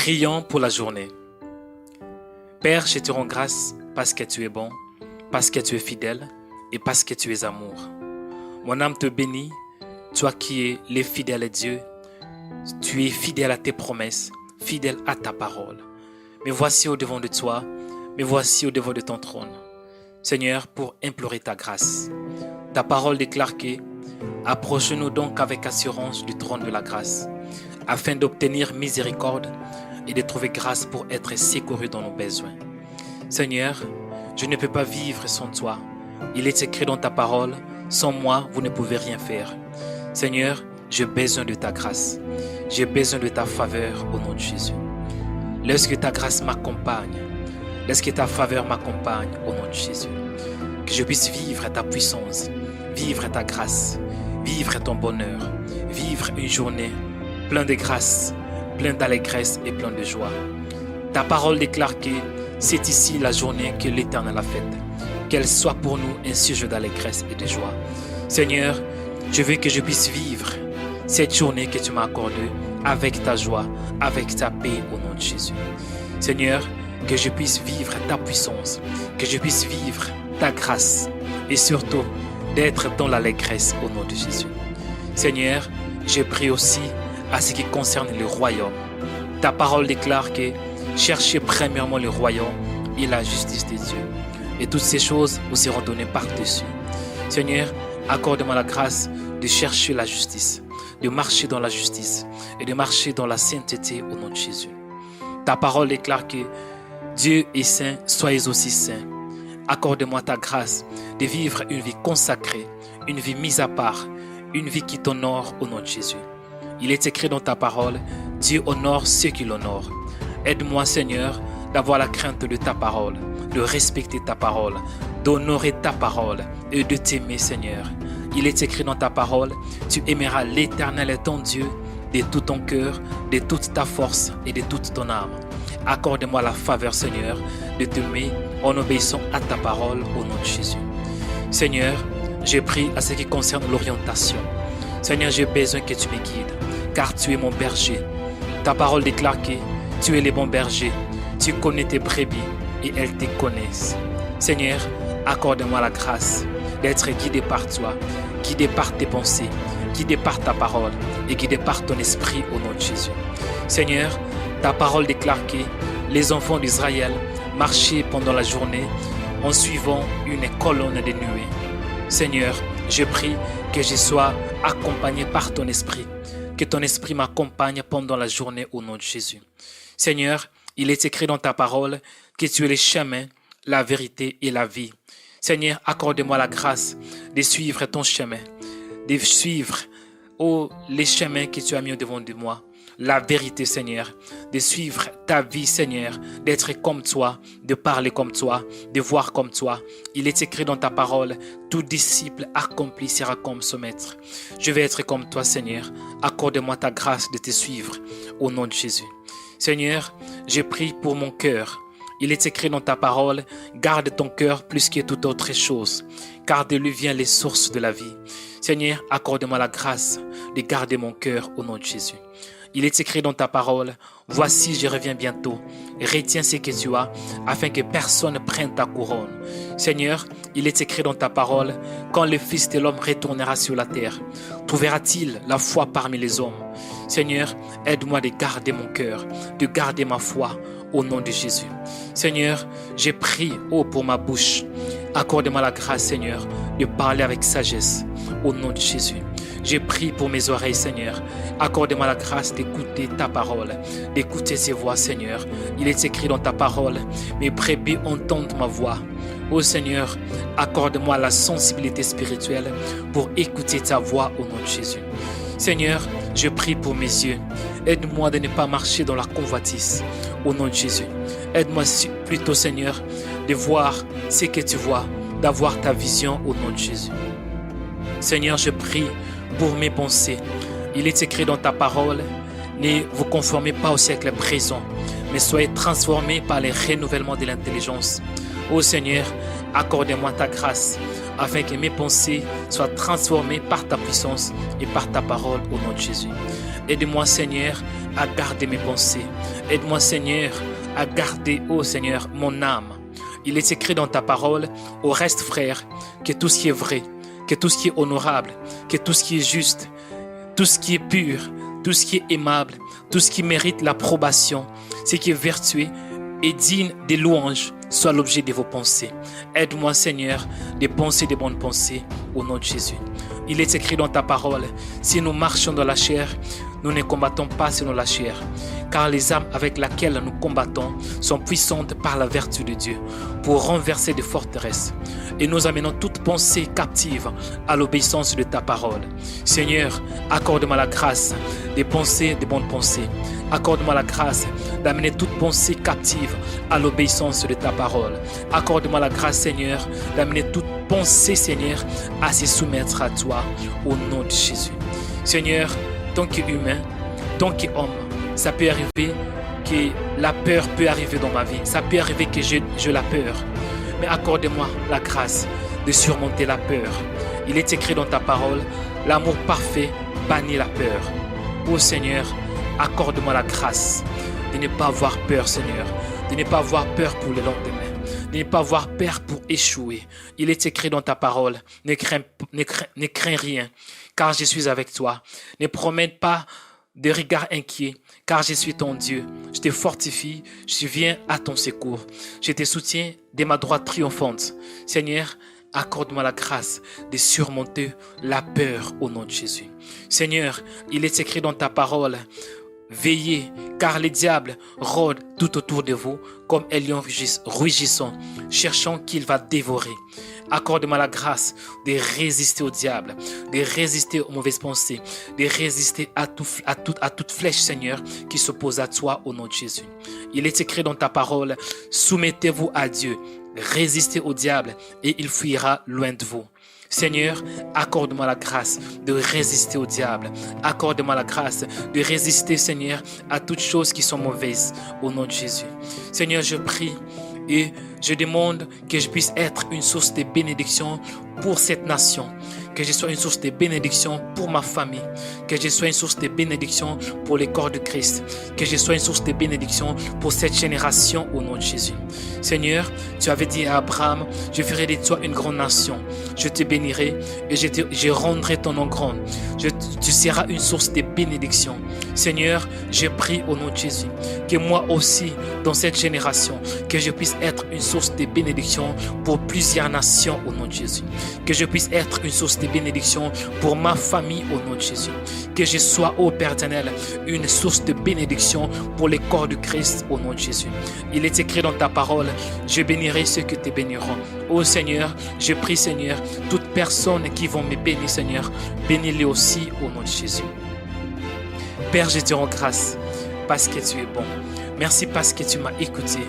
Prions pour la journée. Père, je te rends grâce parce que tu es bon, parce que tu es fidèle et parce que tu es amour. Mon âme te bénit, toi qui es le fidèle Dieu. Tu es fidèle à tes promesses, fidèle à ta parole. Me voici au-devant de toi, me voici au-devant de ton trône. Seigneur, pour implorer ta grâce. Ta parole déclare que approchons-nous donc avec assurance du trône de la grâce, afin d'obtenir miséricorde et de trouver grâce pour être secouru dans nos besoins. Seigneur, je ne peux pas vivre sans toi. Il est écrit dans ta parole, sans moi, vous ne pouvez rien faire. Seigneur, j'ai besoin de ta grâce. J'ai besoin de ta faveur au nom de Jésus. Laisse que ta grâce m'accompagne. Laisse que ta faveur m'accompagne au nom de Jésus. Que je puisse vivre ta puissance, vivre ta grâce, vivre ton bonheur, vivre une journée pleine de grâce, pleine d'allégresse et pleine de joie. Ta parole déclare que c'est ici la journée que l'Éternel a faite. Qu'elle soit pour nous un sujet d'allégresse et de joie. Seigneur, je veux que je puisse vivre cette journée que tu m'as accordée avec ta joie, avec ta paix au nom de Jésus. Seigneur, que je puisse vivre ta puissance, que je puisse vivre ta grâce et surtout d'être dans l'allégresse au nom de Jésus. Seigneur, je prie aussi à ce qui concerne le royaume. Ta parole déclare que cherchez premièrement le royaume et la justice de Dieu. Et toutes ces choses vous seront données par-dessus. Seigneur, accorde-moi la grâce de chercher la justice, de marcher dans la justice et de marcher dans la sainteté au nom de Jésus. Ta parole déclare que Dieu est saint, soyez aussi saints. Accorde-moi ta grâce de vivre une vie consacrée, une vie mise à part, une vie qui t'honore au nom de Jésus. Il est écrit dans ta parole, Dieu honore ceux qui l'honorent. Aide-moi, Seigneur, d'avoir la crainte de ta parole, de respecter ta parole, d'honorer ta parole et de t'aimer, Seigneur. Il est écrit dans ta parole, tu aimeras l'Éternel ton Dieu de tout ton cœur, de toute ta force et de toute ton âme. Accorde-moi la faveur, Seigneur, de t'aimer en obéissant à ta parole au nom de Jésus. Seigneur, je prie à ce qui concerne l'orientation. Seigneur, j'ai besoin que tu me guides, car tu es mon berger. Ta parole déclare que tu es le bon berger. Tu connais tes brebis et elles te connaissent. Seigneur, accorde-moi la grâce d'être guidé par toi, guidé par tes pensées, guidé par ta parole et guidé par ton esprit au nom de Jésus. Seigneur, ta parole déclare que les enfants d'Israël marchaient pendant la journée en suivant une colonne de nuée. Seigneur, je prie que je sois accompagné par ton esprit, que ton esprit m'accompagne pendant la journée au nom de Jésus. Seigneur, il est écrit dans ta parole que tu es le chemin, la vérité et la vie. Seigneur, accorde-moi la grâce de suivre ton chemin, de suivre les chemins que tu as mis devant de moi. La vérité, Seigneur, de suivre ta vie, Seigneur, d'être comme toi, de parler comme toi, de voir comme toi. Il est écrit dans ta parole, tout disciple accompli sera comme son maître. Je vais être comme toi, Seigneur. Accorde-moi ta grâce de te suivre au nom de Jésus. Seigneur, je prie pour mon cœur. Il est écrit dans ta parole, garde ton cœur plus que toute autre chose, car de lui viennent les sources de la vie. Seigneur, accorde-moi la grâce de garder mon cœur au nom de Jésus. Il est écrit dans ta parole, voici je reviens bientôt, retiens ce que tu as, afin que personne ne prenne ta couronne. Seigneur, il est écrit dans ta parole, quand le Fils de l'homme retournera sur la terre, trouvera-t-il la foi parmi les hommes? Seigneur, aide-moi de garder mon cœur, de garder ma foi au nom de Jésus. Seigneur, j'ai prié pour ma bouche. Accorde-moi la grâce, Seigneur, de parler avec sagesse au nom de Jésus. J'ai prié pour mes oreilles, Seigneur. Accorde-moi la grâce d'écouter ta parole, d'écouter ces voix, Seigneur. Il est écrit dans ta parole, mes brebis entendent ma voix. Ô Seigneur, accorde-moi la sensibilité spirituelle pour écouter ta voix au nom de Jésus. Seigneur, je prie pour mes yeux. Aide-moi de ne pas marcher dans la convoitise au nom de Jésus. Aide-moi plutôt, Seigneur, de voir ce que tu vois, d'avoir ta vision au nom de Jésus. Seigneur, je prie pour mes pensées. Il est écrit dans ta parole, ne vous conformez pas au siècle présent, mais soyez transformés par le renouvellement de l'intelligence. Ô Seigneur, accorde-moi ta grâce afin que mes pensées soient transformées par ta puissance et par ta parole au nom de Jésus. Aide-moi, Seigneur, à garder mes pensées. Aide-moi, Seigneur, à garder, ô Seigneur, mon âme. Il est écrit dans ta parole, au reste, frère, que tout ce qui est vrai, que tout ce qui est honorable, que tout ce qui est juste, tout ce qui est pur, tout ce qui est aimable, tout ce qui mérite l'approbation, ce qui est vertueux et digne des louanges, soit l'objet de vos pensées. Aide-moi, Seigneur, de penser des bonnes pensées au nom de Jésus. Il est écrit dans ta parole, si nous marchons dans la chair, nous ne combattons pas selon la chair, car les armes avec lesquelles nous combattons sont puissantes par la vertu de Dieu pour renverser des forteresses. Et nous amenons toute pensée captive à l'obéissance de ta parole. Seigneur, accorde-moi la grâce de penser de bonnes pensées. Accorde-moi la grâce d'amener toute pensée captive à l'obéissance de ta parole. Accorde-moi la grâce, Seigneur, d'amener toute pensée, Seigneur, à se soumettre à toi au nom de Jésus. Seigneur, tant qu'humain, tant qu'homme, ça peut arriver que la peur peut arriver dans ma vie. Ça peut arriver que j'ai la peur. Mais accorde-moi la grâce de surmonter la peur. Il est écrit dans ta parole, l'amour parfait bannit la peur. Ô Seigneur, accorde-moi la grâce de ne pas avoir peur, Seigneur, de ne pas avoir peur pour le lendemain, de ne pas avoir peur pour échouer. Il est écrit dans ta parole, ne crains rien, car je suis avec toi. Ne promène pas de regards inquiets, car je suis ton Dieu. Je te fortifie, je viens à ton secours. Je te soutiens de ma droite triomphante. Seigneur, accorde-moi la grâce de surmonter la peur au nom de Jésus. Seigneur, il est écrit dans ta parole, veillez, car le diable rôde tout autour de vous comme un lion rugissant, cherchant qu'il va dévorer. Accorde-moi la grâce de résister au diable, de résister aux mauvaises pensées, de résister à toute flèche, Seigneur, qui s'oppose à toi au nom de Jésus. Il est écrit dans ta parole, soumettez-vous à Dieu, résistez au diable et il fuira loin de vous. Seigneur, accorde-moi la grâce de résister au diable. Accorde-moi la grâce de résister, Seigneur, à toutes choses qui sont mauvaises au nom de Jésus. Seigneur, je prie et je demande que je puisse être une source de bénédiction pour cette nation, que je sois une source de bénédiction pour ma famille, que je sois une source de bénédiction pour le corps de Christ, que je sois une source de bénédiction pour cette génération au nom de Jésus. Seigneur, tu avais dit à Abraham, je ferai de toi une grande nation, je te bénirai et je rendrai ton nom grand. Tu seras une source de bénédiction. Seigneur, je prie au nom de Jésus, que moi aussi, dans cette génération, que je puisse être une source de bénédiction pour plusieurs nations au nom de Jésus. Que je puisse être une source de bénédiction pour ma famille au nom de Jésus. Que je sois, ô Père éternel, une source de bénédiction pour le corps du Christ au nom de Jésus. Il est écrit dans ta parole, je bénirai ceux qui te béniront. Ô Seigneur, je prie, Seigneur, toutes personnes qui vont me bénir, Seigneur, bénis-les aussi au nom de Jésus. Père, je te rends grâce parce que tu es bon. Merci parce que tu m'as écouté.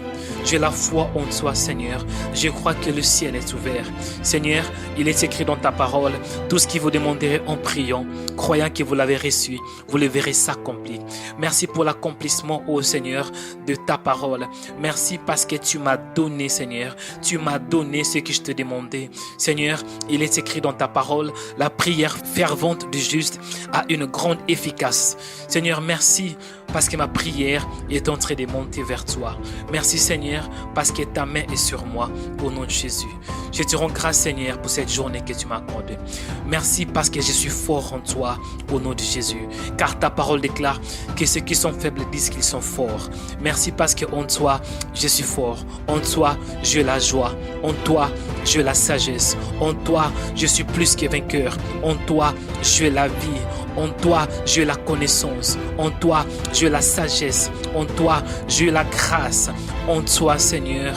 J'ai la foi en toi, Seigneur. Je crois que le ciel est ouvert. Seigneur, il est écrit dans ta parole, tout ce que vous demanderez en priant, croyant que vous l'avez reçu, vous le verrez s'accomplir. Merci pour l'accomplissement, ô Seigneur, de ta parole. Merci parce que tu m'as donné, Seigneur. Tu m'as donné ce que je te demandais. Seigneur, il est écrit dans ta parole, la prière fervente du juste a une grande efficace. Seigneur, merci parce que ma prière est en train de monter vers toi. Merci Seigneur parce que ta main est sur moi au nom de Jésus. Je te rends grâce Seigneur pour cette journée que tu m'as accordée. Merci parce que je suis fort en toi au nom de Jésus. Car ta parole déclare que ceux qui sont faibles disent qu'ils sont forts. Merci parce que en toi je suis fort. En toi j'ai la joie. En toi j'ai la sagesse. En toi je suis plus que vainqueur. En toi j'ai la vie. En toi, j'ai la connaissance. En toi, j'ai la sagesse. En toi, j'ai la grâce. En toi, Seigneur,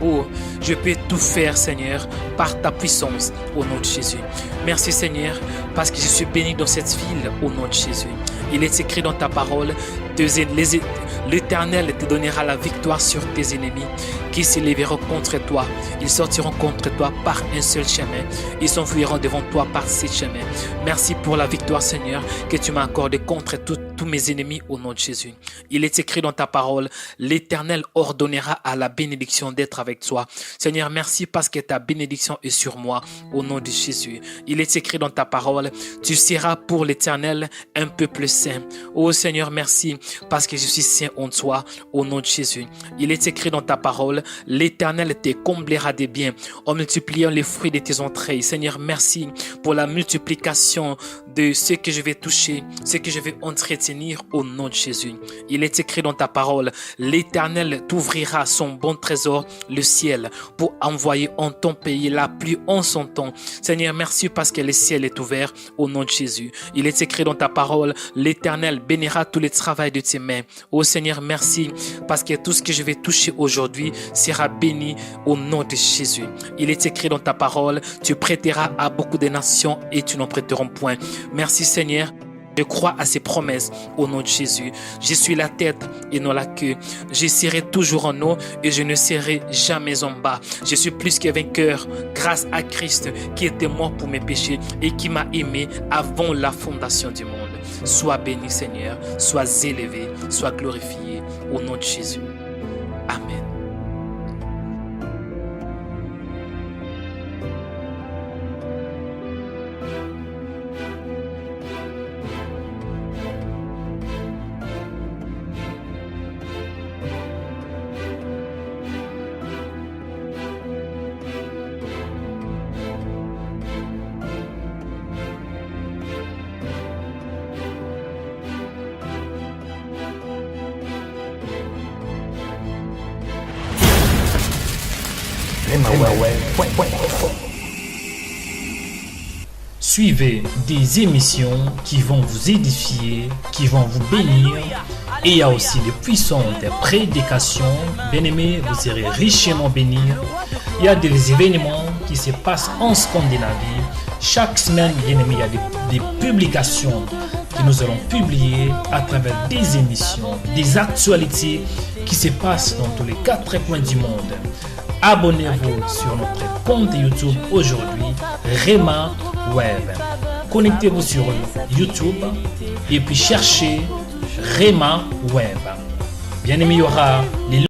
oh, je peux tout faire, Seigneur, par ta puissance, au nom de Jésus. Merci, Seigneur, parce que je suis béni dans cette ville, au nom de Jésus. Il est écrit dans ta parole, l'Éternel l'Éternel te donnera la victoire sur tes ennemis qui s'élèveront contre toi. Ils sortiront contre toi par un seul chemin. Ils s'enfuiront devant toi par 7 chemins. Merci pour la victoire, Seigneur, que tu m'as accordée contre tous mes ennemis au nom de Jésus. Il est écrit dans ta parole, l'Éternel ordonnera à la bénédiction d'être avec toi. Seigneur, merci parce que ta bénédiction est sur moi au nom de Jésus. Il est écrit dans ta parole, tu seras pour l'Éternel un peuple saint. Oh Seigneur, merci parce que je suis saint en toi au nom de Jésus. Il est écrit dans ta parole, l'Éternel te comblera de biens en multipliant les fruits de tes entrailles. Seigneur, merci pour la multiplication de ce que je vais toucher, ce que je vais entretenir au nom de Jésus. Il est écrit dans ta parole, l'Éternel t'ouvrira son bon trésor, le ciel, pour envoyer en ton pays la pluie en son temps. Seigneur, merci parce que le ciel est ouvert au nom de Jésus. Il est écrit dans ta parole, l'Éternel bénira tout le travail de tes mains. Oh Seigneur, merci parce que tout ce que je vais toucher aujourd'hui sera béni au nom de Jésus. Il est écrit dans ta parole, tu prêteras à beaucoup de nations et tu n'en prêteront point. Merci Seigneur. Je crois à ces promesses au nom de Jésus. Je suis la tête et non la queue. Je serai toujours en haut et je ne serai jamais en bas. Je suis plus que vainqueur grâce à Christ qui était mort pour mes péchés et qui m'a aimé avant la fondation du monde. Sois béni Seigneur, sois élevé, sois glorifié au nom de Jésus. Amen. Suivez des émissions qui vont vous édifier, qui vont vous bénir. Et il y a aussi de puissantes prédications. Bien-aimés, vous serez richement bénis. Il y a des événements qui se passent en Scandinavie. Chaque semaine, bien-aimés, il y a des publications que nous allons publier à travers des émissions, des actualités qui se passent dans tous les 4 coins du monde. Abonnez-vous sur notre compte YouTube aujourd'hui, Rema Web. Connectez-vous sur YouTube et puis cherchez Rema Web. Bien aimé, il y aura les